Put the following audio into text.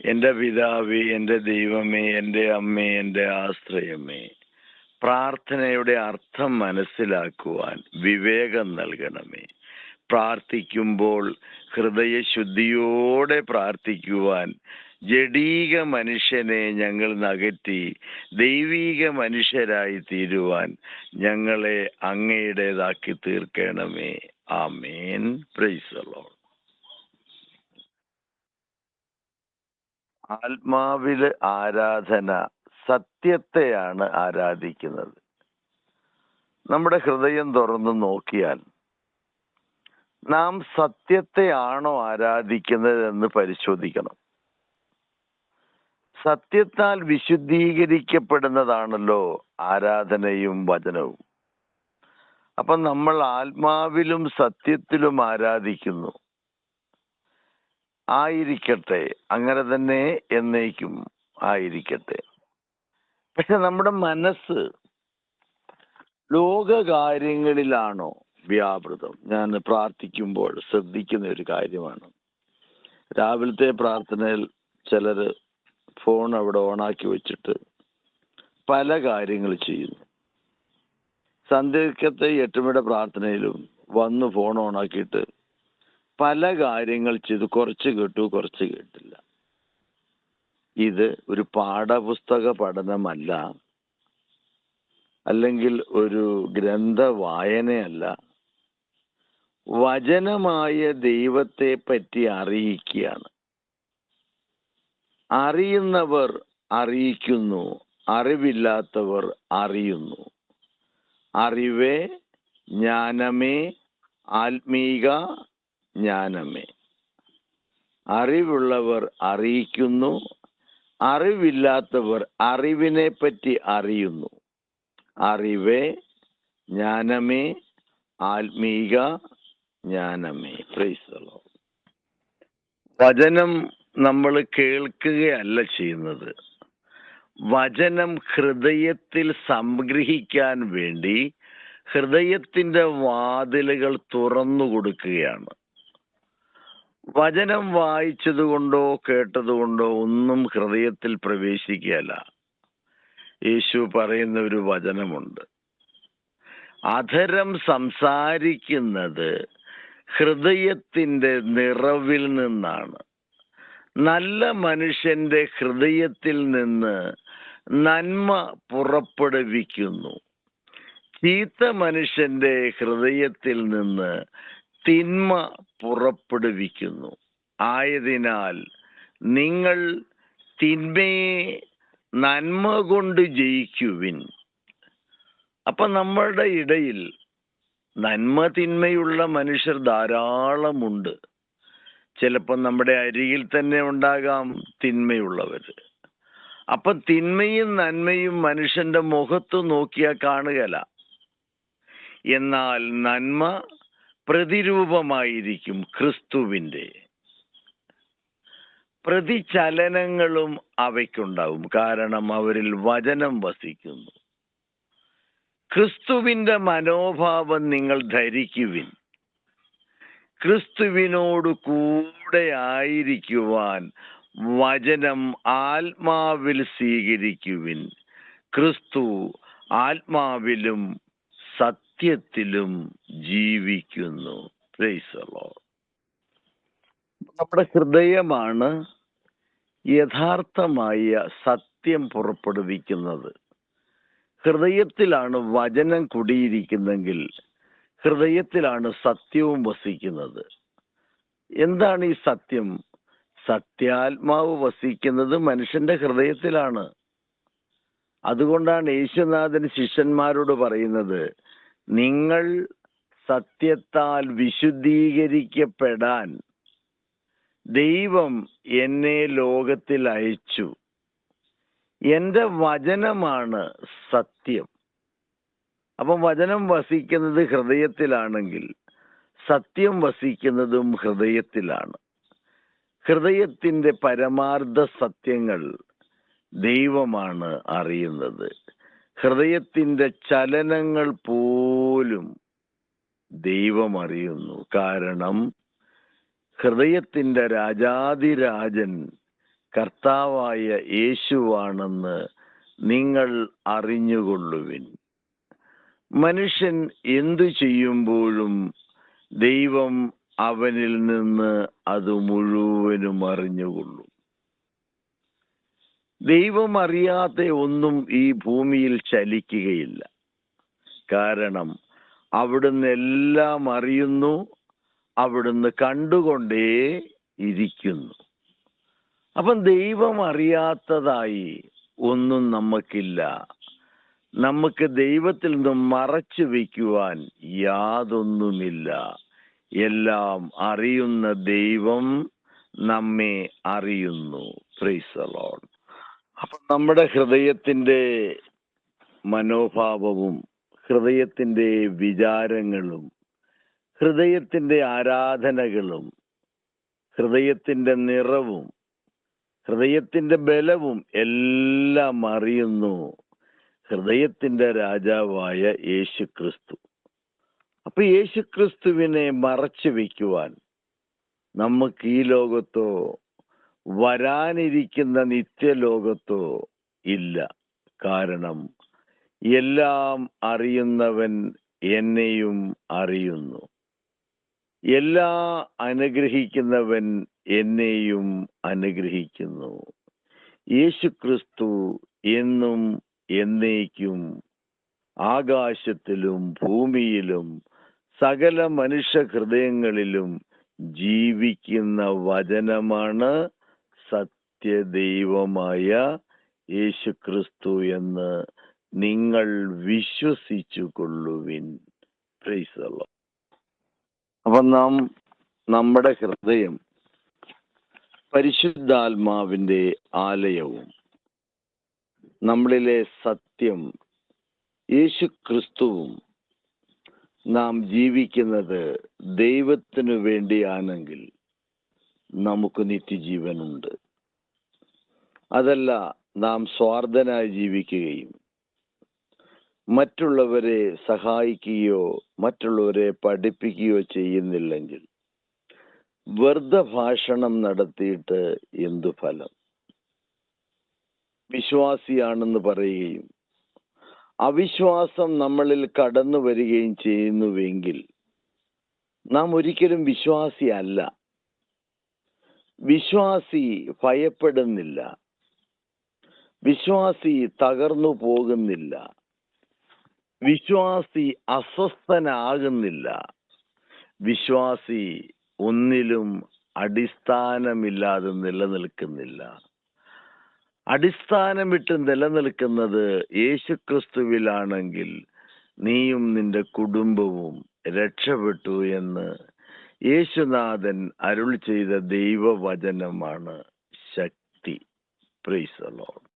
എൻ്റെ പിതാവേ, എൻ്റെ ദൈവമേ, എൻ്റെ അമ്മേ, എൻ്റെ ആശ്രയമേ, പ്രാർത്ഥനയുടെ അർത്ഥം മനസ്സിലാക്കുവാൻ വിവേകം നൽകണമേ. പ്രാർത്ഥിക്കുമ്പോൾ ഹൃദയശുദ്ധിയോടെ പ്രാർത്ഥിക്കുവാൻ ജഡീക മനുഷ്യനെ ഞങ്ങൾ നകറ്റി ദൈവീക മനുഷ്യരായി തീരുവാൻ ഞങ്ങളെ അങ്ങയുടേതാക്കി തീർക്കണമേ. ആമേൻ. Praise the Lord. ആത്മാവില് ആരാധന സത്യത്തെയാണ് ആരാധിക്കുന്നത്. നമ്മുടെ ഹൃദയം തുറന്നു നോക്കിയാൽ നാം സത്യത്തെയാണോ ആരാധിക്കുന്നത് എന്ന് പരിശോധിക്കണം. സത്യത്താൽ വിശുദ്ധീകരിക്കപ്പെടുന്നതാണല്ലോ ആരാധനയും വചനവും. അപ്പൊ നമ്മൾ ആത്മാവിലും സത്യത്തിലും ആരാധിക്കുന്നു. ആയിരിക്കട്ടെ, അങ്ങനെ തന്നെ എന്നേക്കും ആയിരിക്കട്ടെ. പക്ഷെ നമ്മുടെ മനസ്സ് ലോകകാര്യങ്ങളിലാണോ വ്യാപൃതം? ഞാൻ പ്രാർത്ഥിക്കുമ്പോൾ ശ്രദ്ധിക്കുന്ന ഒരു കാര്യമാണ്. രാവിലത്തെ പ്രാർത്ഥനയിൽ ചിലര് ഫോൺ അവിടെ ഓണാക്കി വെച്ചിട്ട് പല കാര്യങ്ങൾ ചെയ്യുന്നു. സന്ധ്യക്കത്തെ 8 മണിയുടെ പ്രാർത്ഥനയിലും വന്ന് ഫോൺ ഓണാക്കിയിട്ട് പല കാര്യങ്ങൾ ചെയ്തു. കുറച്ച് കേട്ടു, കുറച്ച് കേട്ടില്ല. ഇത് ഒരു പാഠപുസ്തക പഠനമല്ല, അല്ലെങ്കിൽ ഒരു ഗ്രന്ഥ വായനയല്ല. വചനമായ ദൈവത്തെ പറ്റി അറിയിക്കുകയാണ്. അറിയുന്നവർ അറിയിക്കുന്നു, അറിവില്ലാത്തവർ അറിയുന്നു. അറിവേ ജ്ഞാനമേ, ആത്മീക ജ്ഞാനമേ. അറിവുള്ളവർ അറിയിക്കുന്നു, അറിവില്ലാത്തവർ അറിവിനെ പറ്റി അറിയുന്നു. അറിവേ ജ്ഞാനമേ, ആത്മീക ജ്ഞാനമേ. Price the Lord. വചനം നമ്മൾ കേൾക്കുകയല്ല ചെയ്യുന്നത്. വചനം ഹൃദയത്തിൽ സംഗ്രഹിക്കാൻ വേണ്ടി ഹൃദയത്തിന്റെ വാതിലുകൾ തുറന്നു കൊടുക്കുകയാണ്. വചനം വായിച്ചതുകൊണ്ടോ കേട്ടതുകൊണ്ടോ ഒന്നും ഹൃദയത്തിൽ പ്രവേശിക്കുകയല്ല. യേശു പറയുന്ന ഒരു വചനമുണ്ട്. അധരം സംസാരിക്കുന്നത് ഹൃദയത്തിന്റെ നിറവിൽ നിന്നാണ്. നല്ല മനുഷ്യന്റെ ഹൃദയത്തിൽ നിന്ന് നന്മ പുറപ്പെടുവിക്കുന്നു. ചീത്ത മനുഷ്യന്റെ ഹൃദയത്തിൽ നിന്ന് തിന്മ പുറപ്പെടുവിക്കുന്നു. ആയതിനാൽ നിങ്ങൾ തിന്മയെ നന്മ കൊണ്ട് ജയിക്കുവിൻ. അപ്പൊ നമ്മളുടെ ഇടയിൽ നന്മ തിന്മയുള്ള മനുഷ്യർ ധാരാളമുണ്ട്. ചിലപ്പോൾ നമ്മുടെ അരികിൽ തന്നെ ഉണ്ടാകാം തിന്മയുള്ളവര്. അപ്പൊ തിന്മയും നന്മയും മനുഷ്യന്റെ മുഖത്ത് നോക്കിയാൽ കാണുകയില്ല. എന്നാൽ നന്മ പ്രതിരൂപമായിരിക്കും ക്രിസ്തുവിന്റെ. പ്രതിചലനങ്ങളും അവയ്ക്കുണ്ടാവും, കാരണം അവരിൽ വചനം വസിക്കുന്നു. ക്രിസ്തുവിന്റെ മനോഭാവം നിങ്ങൾ ധരിക്കുവിൻ. ക്രിസ്തുവിനോട് കൂടെ ആയിരിക്കുവാൻ വചനം ആത്മാവിൽ സ്വീകരിക്കുവിൻ. ക്രിസ്തു ആത്മാവിലും സത്യത്തിലും ജീവിക്കുന്നു. Price the Lord. നമ്മുടെ ഹൃദയമാണ് യഥാർത്ഥമായ സത്യം പുറപ്പെടുവിക്കുന്നത്. ഹൃദയത്തിലാണ് വചനം കുടിയിരിക്കുന്നെങ്കിൽ ഹൃദയത്തിലാണ് സത്യവും വസിക്കുന്നത്. എന്താണ് ഈ സത്യം? സത്യാത്മാവ് വസിക്കുന്നത് മനുഷ്യന്റെ ഹൃദയത്തിലാണ്. അതുകൊണ്ടാണ് യേശുനാഥൻ ശിഷ്യന്മാരോട് പറയുന്നത്, നിങ്ങൾ സത്യത്താൽ വിശുദ്ധീകരിക്കപ്പെടാൻ ദൈവം എന്നെ ലോകത്തിൽ അയച്ചു. എൻ്റെ വചനമാണ് സത്യം. അപ്പം വചനം വസിക്കുന്നത് ഹൃദയത്തിലാണെങ്കിൽ സത്യം വസിക്കുന്നതും ഹൃദയത്തിലാണ്. ഹൃദയത്തിന്റെ പരമാർത്ഥ സത്യങ്ങൾ ദൈവമാണ് അറിയുന്നത്. ഹൃദയത്തിന്റെ ചലനങ്ങൾ പോലും ദൈവം അറിയുന്നു. കാരണം ഹൃദയത്തിന്റെ രാജാതിരാജൻ കർത്താവായ യേശുവാണെന്ന് നിങ്ങൾ അറിഞ്ഞുകൊള്ളുവിൻ. മനുഷ്യൻ എന്തു ചെയ്യുമ്പോഴും ദൈവം അവനിൽ നിന്ന് അത് മുഴുവനും അറിഞ്ഞുകൊള്ളും. ദൈവം അറിയാത്ത ഒന്നും ഈ ഭൂമിയിൽ ചലിക്കുകയില്ല. കാരണം അവിടുന്ന് എല്ലാം അറിയുന്നു, അവിടുന്ന് കണ്ടുകൊണ്ടേ ഇരിക്കുന്നു. അപ്പം ദൈവം അറിയാത്തതായി ഒന്നും നമുക്കില്ല. നമുക്ക് ദൈവത്തിൽ നിന്നും മറച്ചു വയ്ക്കുവാൻ യാതൊന്നുമില്ല. എല്ലാം അറിയുന്ന ദൈവം നമ്മെ അറിയുന്നു. Price the Lord. അപ്പം നമ്മുടെ ഹൃദയത്തിന്റെ മനോഭാവവും ഹൃദയത്തിന്റെ വിചാരങ്ങളും ഹൃദയത്തിന്റെ ആരാധനകളും ഹൃദയത്തിന്റെ നിറവും ഹൃദയത്തിന്റെ ബലവും എല്ലാം അറിയുന്നു ഹൃദയത്തിന്റെ രാജാവായ യേശുക്രിസ്തു. അപ്പൊ യേശുക്രിസ്തുവിനെ മറച്ചു വയ്ക്കുവാൻ നമുക്ക് ഈ ലോകത്തോ വരാനിരിക്കുന്ന നിത്യലോകത്തോ ഇല്ല. കാരണം എല്ലാം അറിയുന്നവൻ എന്നെയും അറിയുന്നു. അനുഗ്രഹിക്കുന്നവൻ എന്നെയും അനുഗ്രഹിക്കുന്നു. യേശുക്രിസ്തു എന്നും എന്നേക്കും ആകാശത്തിലും ഭൂമിയിലും സകല മനുഷ്യ ഹൃദയങ്ങളിലും ജീവിക്കുന്ന വചനമാണ് സത്യദൈവമായ യേശുക്രിസ്തു എന്ന് നിങ്ങൾ വിശ്വസിച്ചു കൊള്ളുവിൻ. Price the Lord. അപ്പൊ നമ്മുടെ ഹൃദയം പരിശുദ്ധാത്മാവിന്റെ ആലയവും നമ്മളിലെ സത്യം യേശുക്രിസ്തുവും നാം ജീവിക്കുന്നത് ദൈവത്തിനു വേണ്ടിയാണെങ്കിൽ നമുക്ക് നിത്യജീവനുണ്ട്. അതല്ല, നാം സ്വാർത്ഥനായി ജീവിക്കുകയും മറ്റുള്ളവരെ സഹായിക്കുകയോ മറ്റുള്ളവരെ പഠിപ്പിക്കുകയോ ചെയ്യുന്നില്ലെങ്കിൽ വെറുതെ ഭാഷണം നടത്തിയിട്ട് എന്തു ഫലം? വിശ്വാസിയാണെന്ന് പറയുകയും അവിശ്വാസം നമ്മളിൽ കടന്നു വരികയും ചെയ്യുന്നുവെങ്കിൽ നാം ഒരിക്കലും വിശ്വാസിയല്ല. വിശ്വാസി ഭയപ്പെടുന്നില്ല, വിശ്വാസി തകർന്നു പോകുന്നില്ല, വിശ്വാസി അസ്വസ്ഥനാകുന്നില്ല, വിശ്വാസി ഒന്നിലും അടിസ്ഥാനമില്ലാതെ നിലനിൽക്കുന്നില്ല. അടിസ്ഥാനമിട്ട് നിലനിൽക്കുന്നത് യേശുക്രിസ്തുവിലാണെങ്കിൽ നീയും നിന്റെ കുടുംബവും രക്ഷപ്പെട്ടു എന്ന് യേശുനാഥൻ അരുൾ ചെയ്ത ദൈവവചനമാണ് ശക്തി. Praise the Lord.